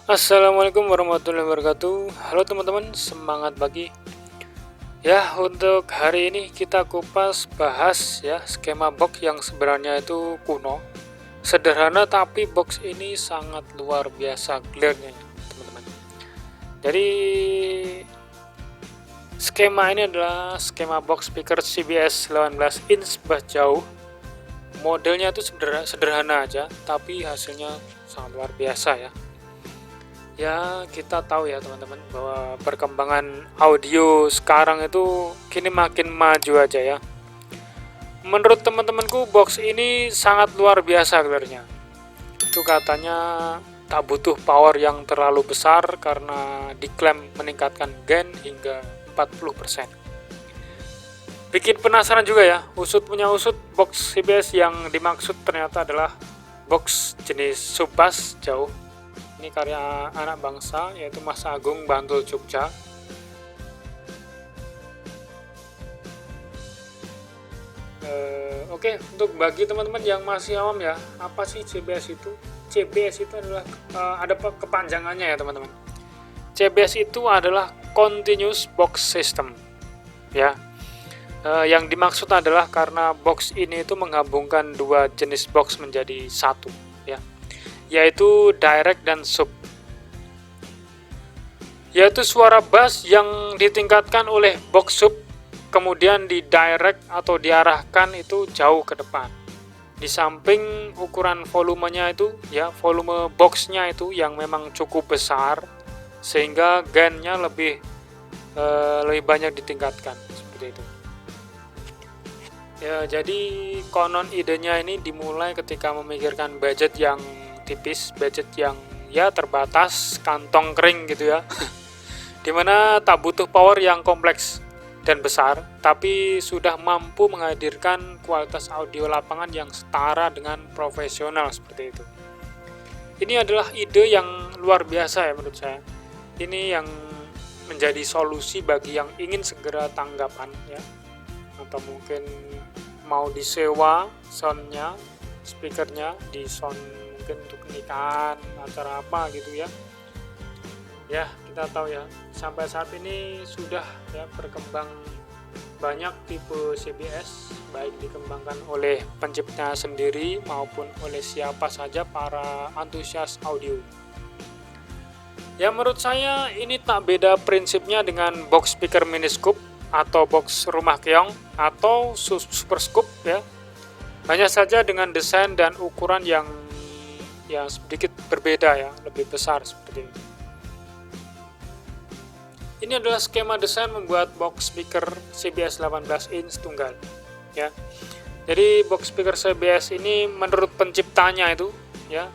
Assalamualaikum warahmatullahi wabarakatuh. Halo teman-teman, semangat pagi. Ya, untuk hari ini kita kupas bahas ya skema box yang sebenarnya itu kuno, sederhana tapi box ini sangat luar biasa clearnya ya, teman-teman. Jadi skema ini adalah skema box speaker CBS 18 inch bass jauh. Modelnya itu sederhana aja, tapi hasilnya sangat luar biasa ya. Ya, kita tahu ya teman-teman bahwa perkembangan audio sekarang itu kini makin maju aja ya. Menurut teman-temanku box ini sangat luar biasa clearnya. Itu katanya tak butuh power yang terlalu besar karena diklaim meningkatkan gain hingga 40%. Bikin penasaran juga ya, usut punya usut box CBS yang dimaksud ternyata adalah box jenis sub bass jauh. Ini karya anak bangsa yaitu Mas Agung Bantul Jogja. Oke, untuk bagi teman-teman yang masih awam ya, apa sih CBS itu? CBS itu adalah ada kepanjangannya ya teman-teman. CBS itu adalah Continuous Box System ya. Yang dimaksud adalah karena box ini itu menggabungkan dua jenis box menjadi satu ya, yaitu direct dan sub, yaitu suara bass yang ditingkatkan oleh box sub kemudian di direct atau diarahkan itu jauh ke depan. Di samping ukuran volumenya itu ya, volume boxnya itu yang memang cukup besar sehingga gainnya lebih banyak ditingkatkan seperti itu. Ya, jadi konon idenya ini dimulai ketika memikirkan budget yang tipis, budget yang ya terbatas, kantong kering gitu ya. Dimana tak butuh power yang kompleks dan besar, tapi sudah mampu menghadirkan kualitas audio lapangan yang setara dengan profesional seperti itu. Ini adalah ide yang luar biasa ya menurut saya. Ini yang menjadi solusi bagi yang ingin segera tanggapan ya, atau mungkin mau disewa soundnya, speakernya di sound mungkin untuk nikahan, acara apa gitu ya. Ya, kita tahu ya, sampai saat ini sudah ya berkembang banyak tipe CBS, baik dikembangkan oleh pencipta sendiri maupun oleh siapa saja para antusias audio. Ya, menurut saya ini tak beda prinsipnya dengan box speaker mini scoop atau box rumah keong atau super scoop ya. Hanya saja dengan desain dan ukuran yang sedikit berbeda ya, lebih besar seperti itu. Ini adalah skema desain membuat box speaker CBS 18 inch tunggal ya. Jadi box speaker CBS ini menurut penciptanya itu ya,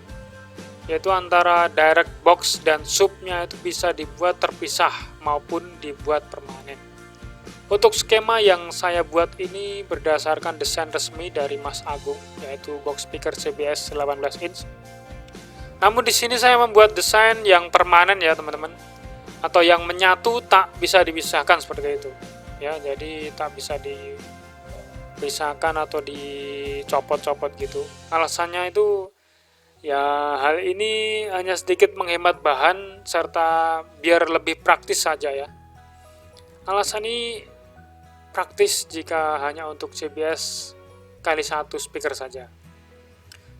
yaitu antara direct box dan subnya itu bisa dibuat terpisah maupun dibuat permanen. Untuk skema yang saya buat ini berdasarkan desain resmi dari Mas Agung, yaitu box speaker CBS 18 inch. Namun di sini saya membuat desain yang permanen ya teman-teman, atau yang menyatu tak bisa dipisahkan seperti itu. Ya, jadi tak bisa dipisahkan atau dicopot-copot gitu. Alasannya itu ya, hal ini hanya sedikit menghemat bahan serta biar lebih praktis saja ya. Alasan ini praktis jika hanya untuk CBS kali satu speaker saja.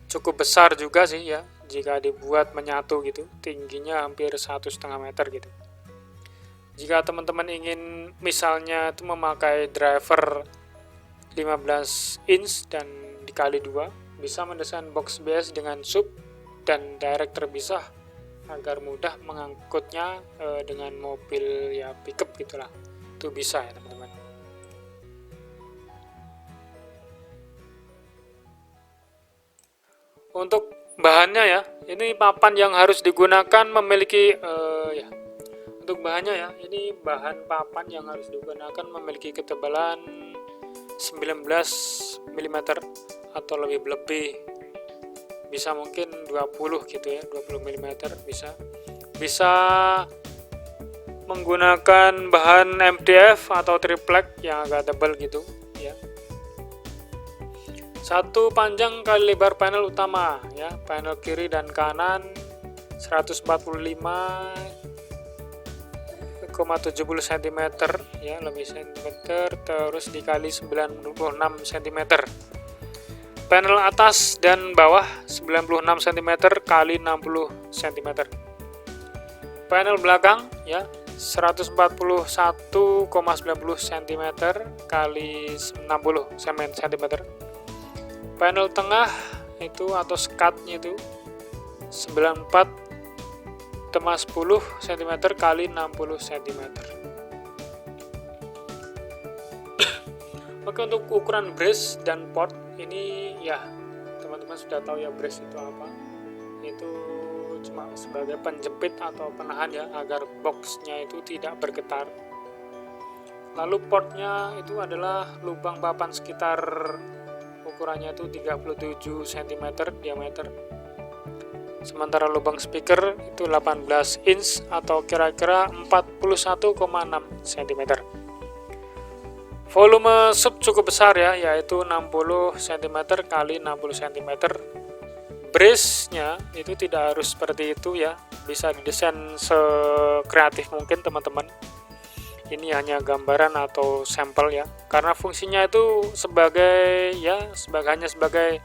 Cukup besar juga sih ya jika dibuat menyatu gitu, tingginya hampir 1,5 meter gitu. Jika teman-teman ingin misalnya itu memakai driver 15 inch dan dikali 2, bisa mendesain box CBS dengan sub dan direct terpisah agar mudah mengangkutnya dengan mobil ya pickup gitulah. Itu bisa ya teman-teman. Untuk bahannya ya, ini papan yang harus digunakan memiliki ya. Untuk bahannya ya, ini bahan papan yang harus digunakan memiliki ketebalan 19 mm atau lebih bisa mungkin 20 gitu ya, 20 mm bisa. Bisa menggunakan bahan MDF atau triplek yang agak tebal gitu ya. Satu panjang kali lebar panel utama ya, panel kiri dan kanan 145,70 cm ya, lebih cm, terus dikali 96 cm. Panel atas dan bawah 96 cm kali 60 cm. Panel belakang ya 141,90 cm kali 60 cm. Panel tengah itu atau skatnya itu 94,10 cm kali 60 cm. Oke, untuk ukuran brace dan port ini ya teman-teman sudah tahu ya, brace itu apa. Itu cuma sebagai penjepit atau penahan ya, agar boxnya itu tidak bergetar. Lalu portnya itu adalah lubang papan sekitar ukurannya itu 37 cm diameter. Sementara lubang speaker itu 18 inch atau kira-kira 41,6 cm. Volume sub cukup besar ya, yaitu 60 cm kali 60 cm. Brace-nya itu tidak harus seperti itu ya, bisa didesain sekreatif mungkin teman-teman. Ini hanya gambaran atau sampel ya, karena fungsinya itu sebagai hanya sebagai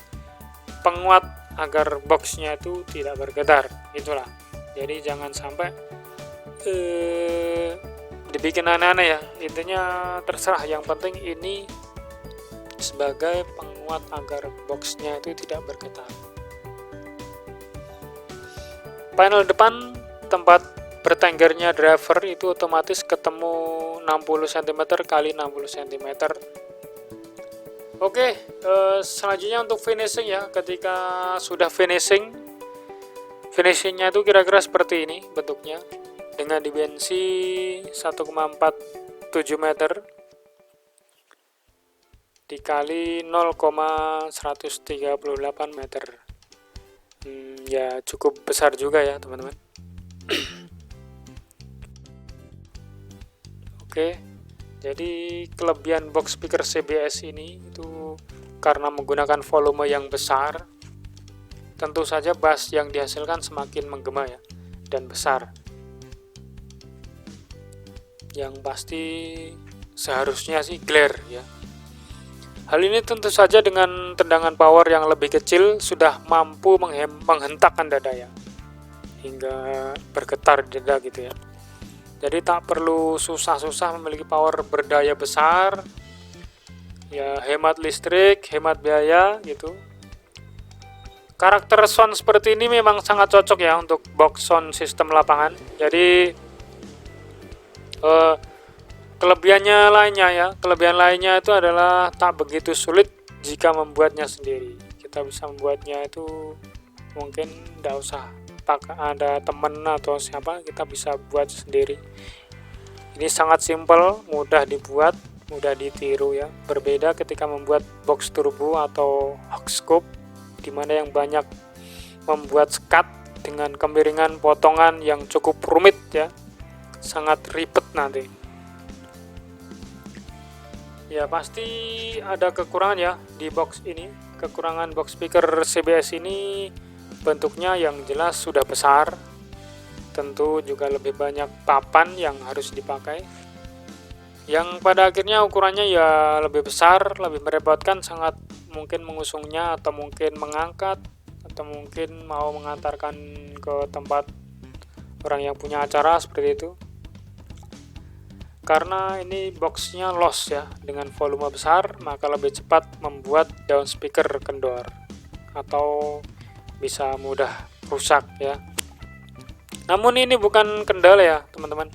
penguat agar boxnya itu tidak bergetar, itulah. Jadi jangan sampai dibikin aneh-aneh ya, intinya terserah, yang penting ini sebagai penguat agar boxnya itu tidak bergetar. Panel depan tempat bertenggernya driver itu otomatis ketemu 60 cm kali 60 cm. Oke, selanjutnya untuk finishing ya, ketika sudah finishingnya itu kira-kira seperti ini bentuknya, dengan dimensi 1,47 meter dikali 0,138 meter. Ya cukup besar juga ya teman-teman. Oke, jadi kelebihan box speaker CBS ini itu karena menggunakan volume yang besar, tentu saja bass yang dihasilkan semakin menggema ya, dan besar. Yang pasti seharusnya sih glare ya. Hal ini tentu saja dengan tendangan power yang lebih kecil sudah mampu menghentakkan dada ya, hingga bergetar di dada gitu ya. Jadi tak perlu susah-susah memiliki power berdaya besar ya, hemat listrik, hemat biaya gitu. Karakter sound seperti ini memang sangat cocok ya untuk box sound sistem lapangan. Jadi kelebihan lainnya itu adalah tak begitu sulit jika membuatnya sendiri. Kita bisa membuatnya itu mungkin tidak usah pakai ada temen atau siapa, kita bisa buat sendiri. Ini sangat simpel, mudah dibuat, mudah ditiru ya. Berbeda ketika membuat box turbo atau Hogscope, dimana yang banyak membuat skat dengan kemiringan potongan yang cukup rumit ya, sangat ribet nanti. Ya pasti ada kekurangan ya di box ini. Kekurangan box speaker CBS ini bentuknya yang jelas sudah besar, tentu juga lebih banyak papan yang harus dipakai, yang pada akhirnya ukurannya ya lebih besar, lebih merepotkan, sangat mungkin mengusungnya atau mungkin mengangkat atau mungkin mau mengantarkan ke tempat orang yang punya acara seperti itu. Karena ini boxnya los ya, dengan volume besar, maka lebih cepat membuat daun speaker kendor atau bisa mudah rusak ya. Namun ini bukan kendala ya teman-teman.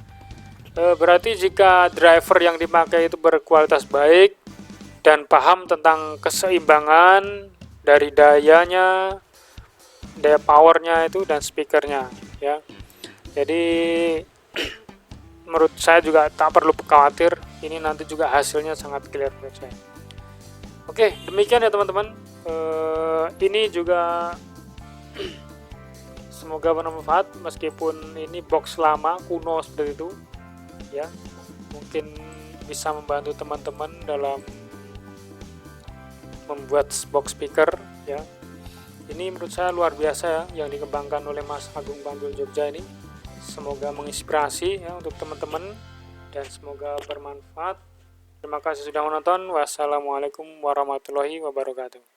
Berarti jika driver yang dipakai itu berkualitas baik dan paham tentang keseimbangan dari dayanya, daya powernya itu dan speakernya ya. Jadi menurut saya juga tak perlu khawatir, ini nanti juga hasilnya sangat clear menurut saya. Oke, demikian ya teman-teman. Ini juga semoga bermanfaat, meskipun ini box lama kuno seperti itu ya, mungkin bisa membantu teman-teman dalam membuat box speaker ya. Ini menurut saya luar biasa ya yang dikembangkan oleh Mas Agung Bandul Jogja ini. Semoga menginspirasi ya untuk teman-teman dan semoga bermanfaat. Terima kasih sudah menonton. Wassalamualaikum warahmatullahi wabarakatuh.